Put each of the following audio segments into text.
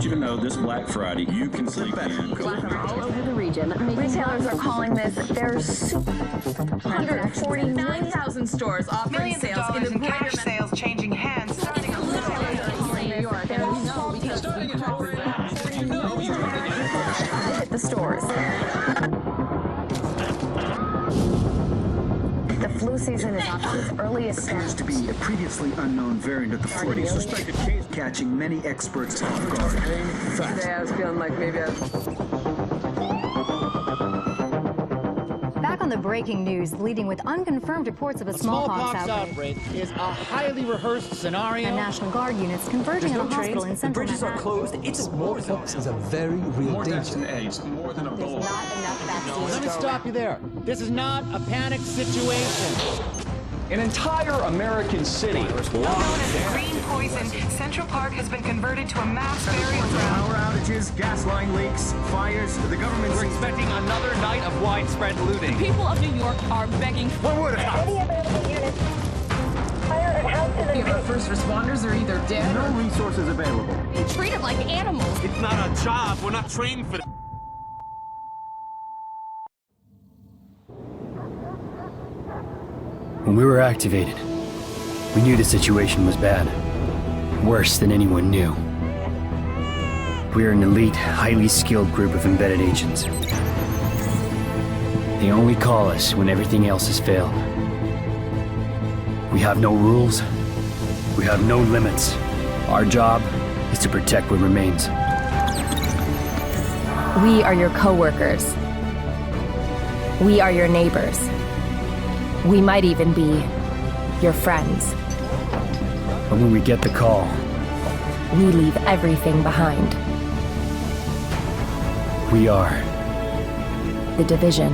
want you to know this Black Friday, you can sleep in. From all over the region. Retailers are calling this their 149,000 stores offering Millions of sales dollars in the in cash sales changing hands. starting on New York, and we know because Visit the stores. The flu season is off to its earliest Appears start. to be a previously unknown variant of the flu, suspected case catching many experts off guard. Today I was feeling like maybe Back on the breaking news, leading with unconfirmed reports of a smallpox outbreak is a highly rehearsed scenario. And National Guard units converging on a hospital in central Manhattan. Closed. It's smallpox is a very real danger. More than a bowl. Not enough vaccines. Let me stop you there. This is not a panic situation. An entire American city Known as the Green Poison, Central Park has been converted to a mass burial ground. Power outages, gas line leaks, fires, the government's... We're expecting another night of widespread looting. people of New York are begging for One word, our first responders are either dead no resources available. or being treated like animals. It's not our job. We're not trained for that. When we were activated, we knew the situation was bad. Worse than anyone knew. We are an elite, highly skilled group of embedded agents. They only call us when everything else has failed. We have no rules. We have no limits. Our job is to protect what remains. We are your co-workers. We are your neighbors. We might even be your friends. But when we get the call, We leave everything behind. we are The Division.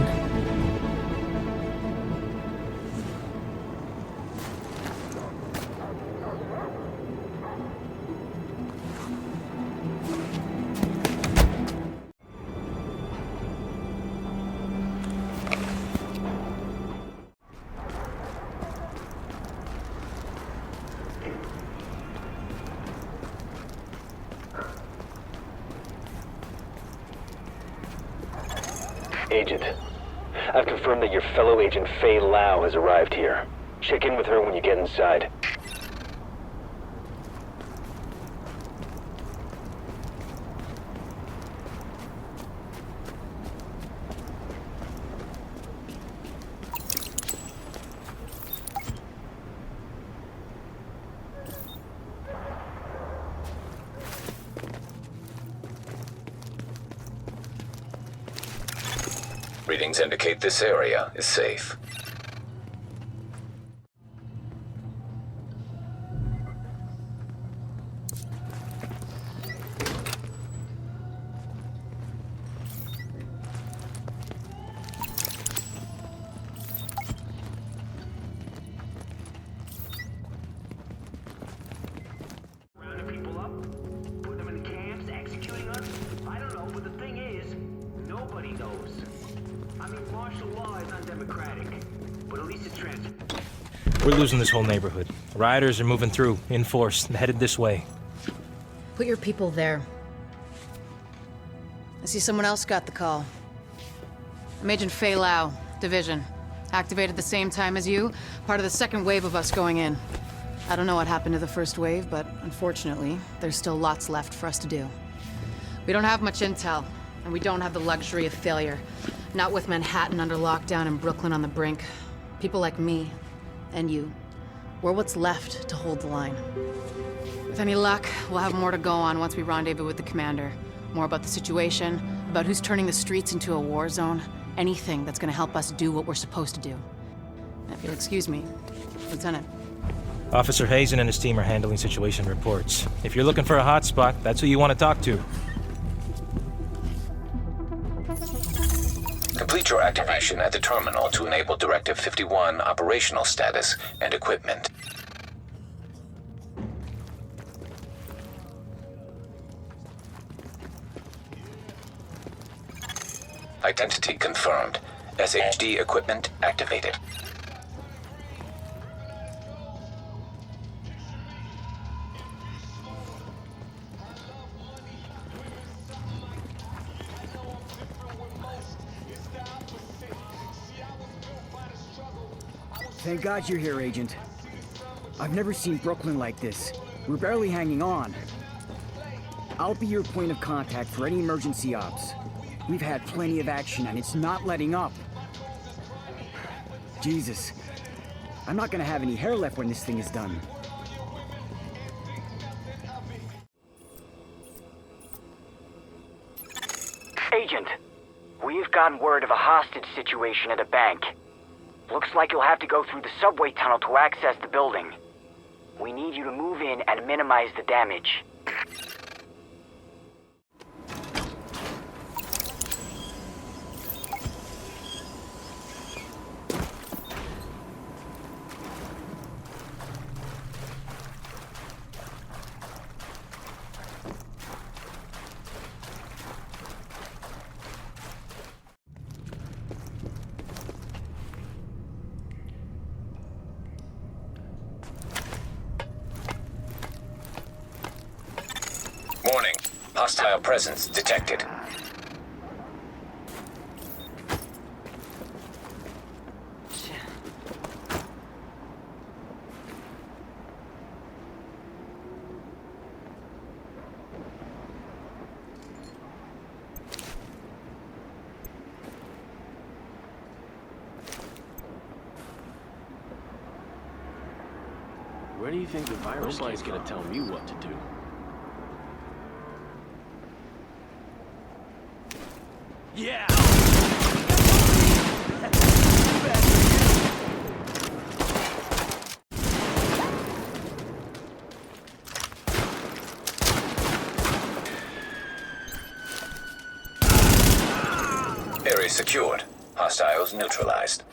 Agent, I've confirmed that your fellow agent Faye Lau has arrived here. Check in with her when you get inside. Readings indicate this area is safe. Rounding people up, putting them in camps, executing us. I don't know, but the thing is, nobody knows. I mean, martial law is undemocratic, but at least it's transparent. We're losing this whole neighborhood. Rioters are moving through, in force, headed this way. Put your people there. I see someone else got the call. I'm Agent Faye Lau, Division. Activated the same time as you, part of the second wave of us going in. I don't know what happened to the first wave, but unfortunately, there's still lots left for us to do. We don't have much intel, and we don't have the luxury of failure. Not with Manhattan under lockdown and Brooklyn on the brink. People like me, and you, we're what's left to hold the line. With any luck, we'll have more to go on once we rendezvous with the commander. More about the situation, about who's turning the streets into a war zone, anything that's gonna help us do what we're supposed to do. And if you'll excuse me, Lieutenant. Officer Hazen and his team are handling situation reports. If you're looking for a hotspot, that's who you want to talk to. Complete your activation at the terminal to enable Directive 51 operational status and equipment. Identity confirmed. SHD equipment activated. Thank God you're here, Agent. I've never seen Brooklyn like this. We're barely hanging on. I'll be your point of contact for any emergency ops. We've had plenty of action and it's not letting up. Jesus. I'm not gonna have any hair left when this thing is done. Agent, we've gotten word of a hostage situation at a bank. Looks like you'll have to go through the subway tunnel to access the building. We need you to move in and minimize the damage. Warning. Hostile presence detected. Where do you think the virus is gonna tell me what to do? Yeah! Area secured. Hostiles neutralized.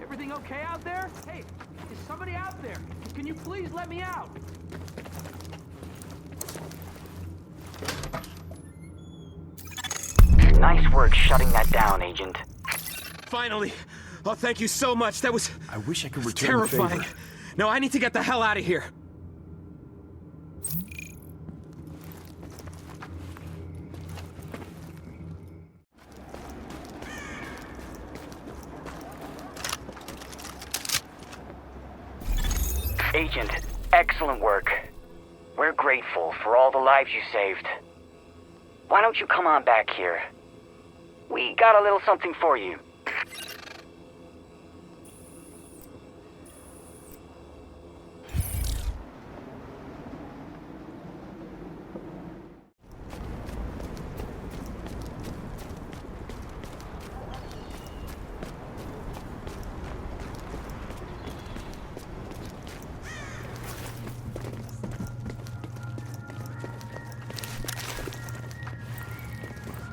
Everything okay out there? Hey, is somebody out there? Can you please let me out? Nice work shutting that down, Agent. Finally! Oh, thank you so much. That was... I wish I could return terrifying. the favor. No, I need to get the hell out of here. Agent, excellent work. We're grateful for all the lives you saved. Why don't you come on back here? We got a little something for you.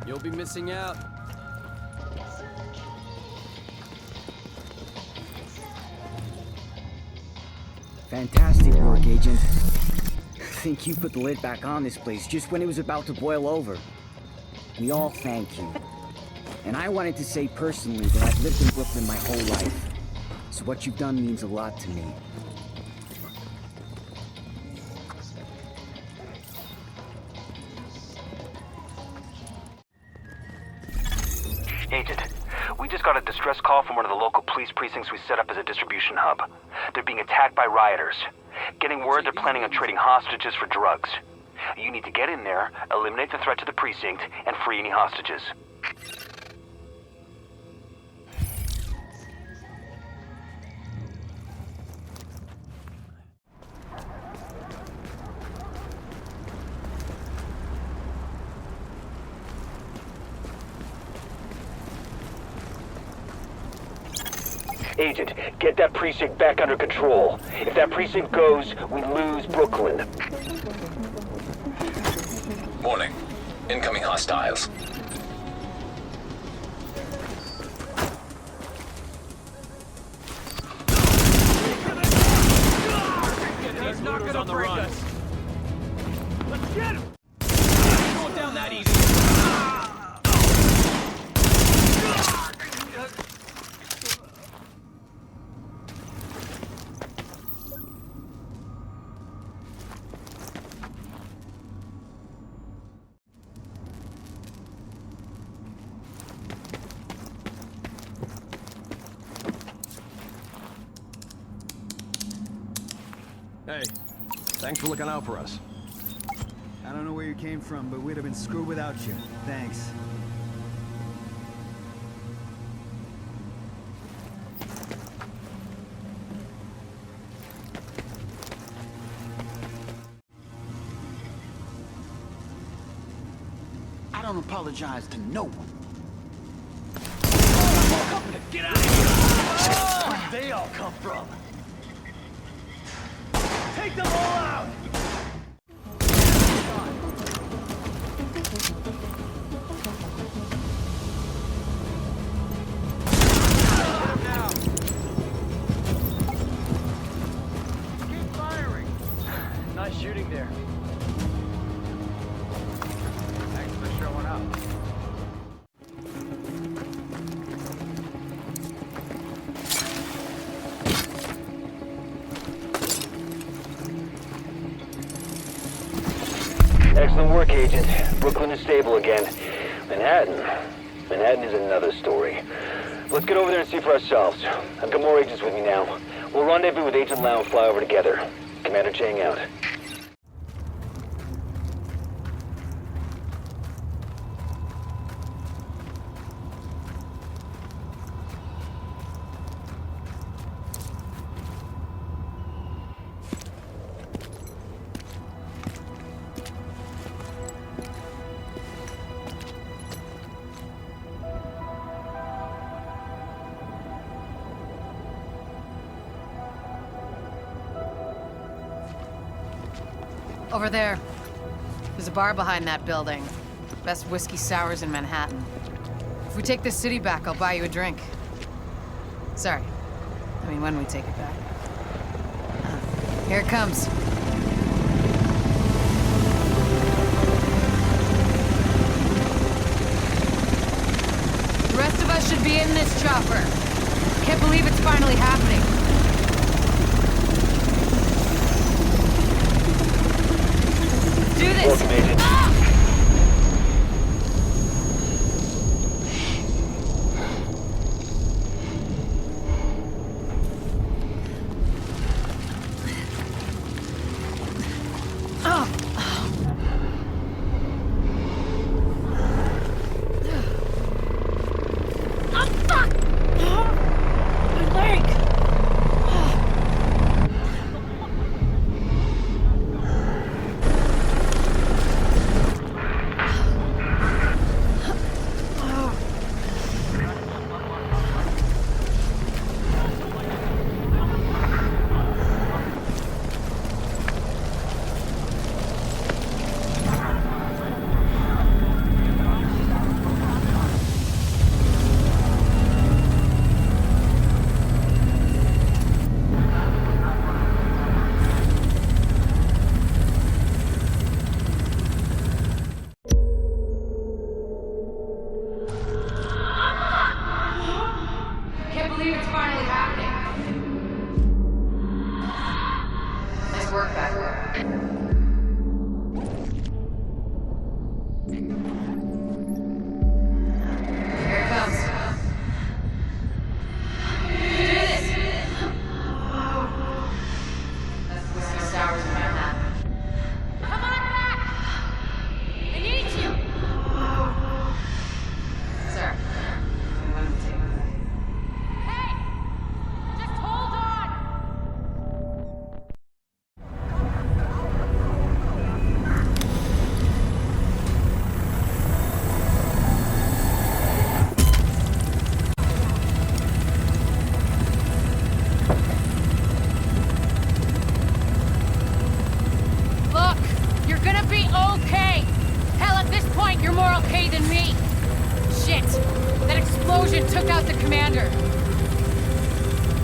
You'll be missing out. Fantastic work, Agent. I think you put the lid back on this place just when it was about to boil over. We all thank you. And I wanted to say personally that I've lived in Brooklyn my whole life. So what you've done means a lot to me. Agent, we just got a distress call from one of the local police precincts we set up as a distribution hub. They're being attacked by rioters. Getting word they're planning on trading hostages for drugs. You need to get in there, eliminate the threat to the precinct, and free any hostages. Agent, get that precinct back under control. If that precinct goes, we lose Brooklyn. Warning. Incoming hostiles. He's not gonna break us. Let's get him! Going down that easy. Hey, thanks for looking out for us. I don't know where you came from, but we'd have been screwed without you. Thanks. I don't apologize to no one. Get out of here! Where'd they all come from? Take them all out! Keep firing. Nice shooting there. Thanks for showing up. Excellent work, Agent. Brooklyn is stable again. Manhattan is another story. Let's get over there and see for ourselves. I've got more agents with me now. We'll rendezvous with Agent Lau and fly over together. Commander Chang out. Over there. There's a bar behind that building. Best whiskey sours in Manhattan. If we take this city back, I'll buy you a drink. Sorry. I mean, when we take it back. Here it comes. The rest of us should be in this chopper. Can't believe it's finally happening. Do this! Welcome, Agent. Took out the commander.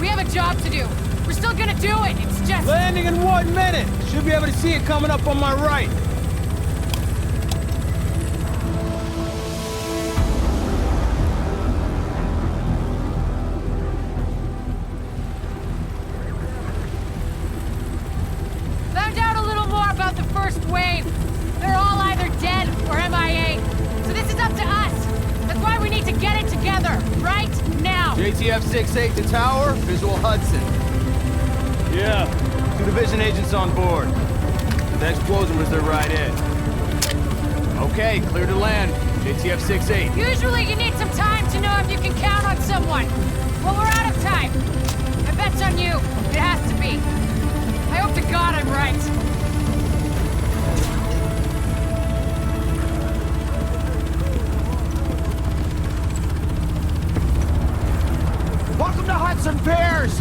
We have a job to do. We're still gonna do it. It's just... Landing in 1 minute. Should be able to see it coming up on my right. Found out a little more about the first wave. They're all either dead or MIA. So this is up to us. That's why we need to get it together, right now. JTF 6-8 to tower, visual Hudson. Yeah, Division agents on board. The explosion was their right in. Okay, clear to land. JTF 6-8. Usually you need some time to know if you can count on someone. Well, we're out of time. I bet's on you. It has to be. I hope to God I'm right. Welcome to Hudson Piers!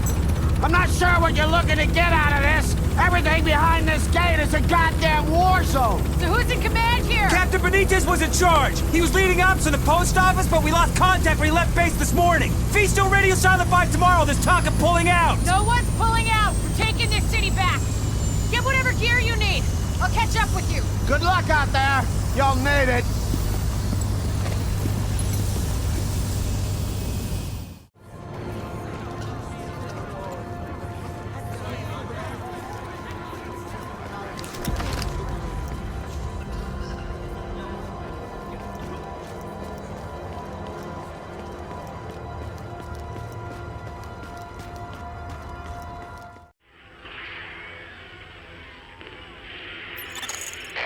I'm not sure what you're looking to get out of this. Everything behind this gate is a goddamn war zone. So who's in command here? Captain Benitez was in charge. He was leading ops in the post office, but we lost contact when he left base this morning. If he's still radio silent by tomorrow, there's talk of pulling out. No one's pulling out. We're taking this city back. Get whatever gear you need. I'll catch up with you. Good luck out there. You'll need it.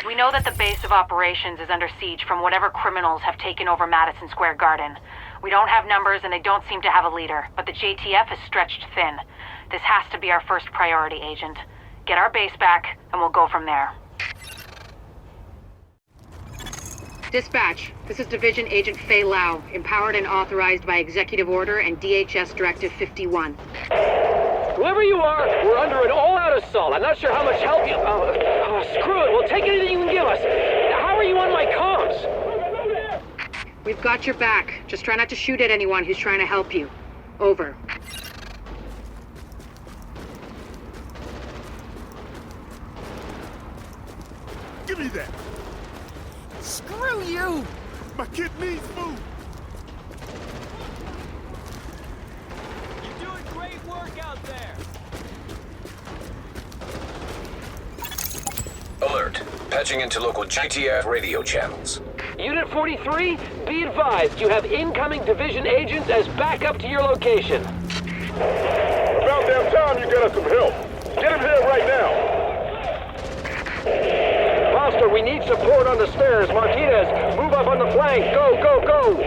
We know that the base of operations is under siege from whatever criminals have taken over Madison Square Garden. We don't have numbers and they don't seem to have a leader, but the JTF is stretched thin. This has to be our first priority, Agent. Get our base back, and we'll go from there. Dispatch, this is Division Agent Fei Lau, empowered and authorized by Executive Order and DHS Directive 51. Whoever you are, we're under an all-out assault. I'm not sure how much help you... screw it. We'll take anything you can give us. How are you on my comms? We've got your back. Just try not to shoot at anyone who's trying to help you. Over. Give me that. Screw you! My kid needs food. You're doing great work out there. Alert. Patching into local JTF radio channels. Unit 43, be advised you have incoming division agents as backup to your location. About damn time you got us some help. Get him here right now. Foster, we need support on the stairs. Martinez, move up on the flank. Go, go, go!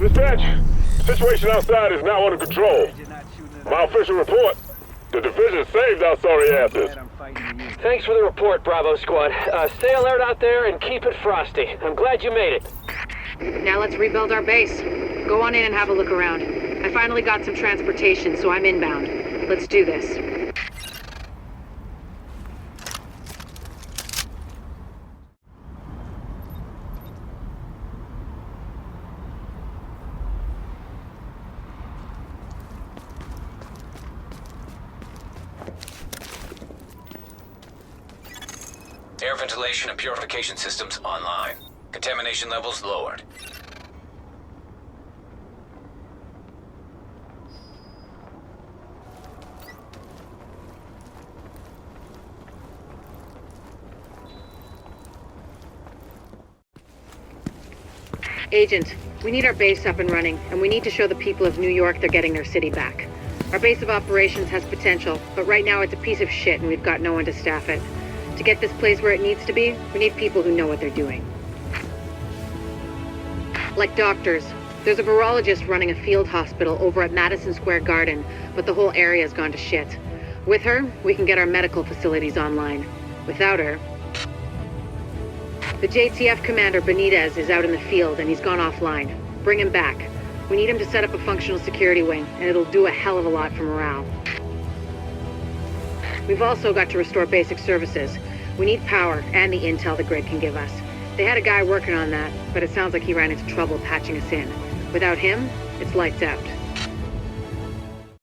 Dispatch, situation outside is now under control. My official report, the division saved our sorry asses. Thanks for the report, Bravo Squad. Stay alert out there and keep it frosty. I'm glad you made it. Now let's rebuild our base. Go on in and have a look around. I finally got some transportation, so I'm inbound. Let's do this. Air ventilation and purification systems online. Contamination levels lowered. Agent, we need our base up and running, and we need to show the people of New York they're getting their city back. Our base of operations has potential, but right now it's a piece of shit and we've got no one to staff it. To get this place where it needs to be, we need people who know what they're doing. Like doctors. There's a virologist running a field hospital over at Madison Square Garden, but the whole area's gone to shit. With her, we can get our medical facilities online. Without her... The JTF commander, Benitez, is out in the field and he's gone offline. Bring him back. We need him to set up a functional security wing, and it'll do a hell of a lot for morale. We've also got to restore basic services. We need power and the intel the grid can give us. They had a guy working on that, but it sounds like he ran into trouble patching us in. Without him, it's lights out.